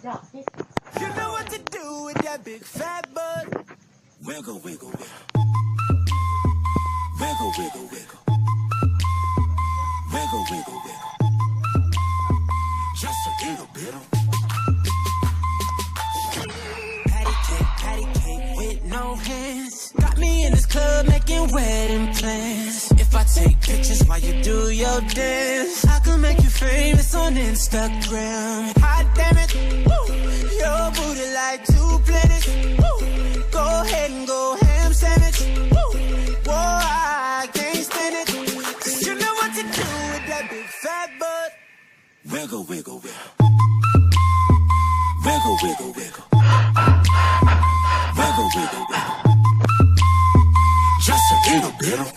You know what to do with that big fat butt. Wiggle, wiggle, wiggle. Wiggle, wiggle, wiggle. Wiggle, wiggle, wiggle. Just a little bit of patty cake with no hands. Got me in this club making wedding plans. If I take pictures while you do your dance, I can make you famous on Instagram. Hot damn it, woo. Your booty like 2 planets. Woo. Go ahead and go ham sandwich. Woo. Whoa, I can't stand it. 'Cause you know what to do with that big fat butt. Wiggle, wiggle, wiggle. Wiggle, wiggle, wiggle. Wiggle, wiggle, wiggle. Just a little bit of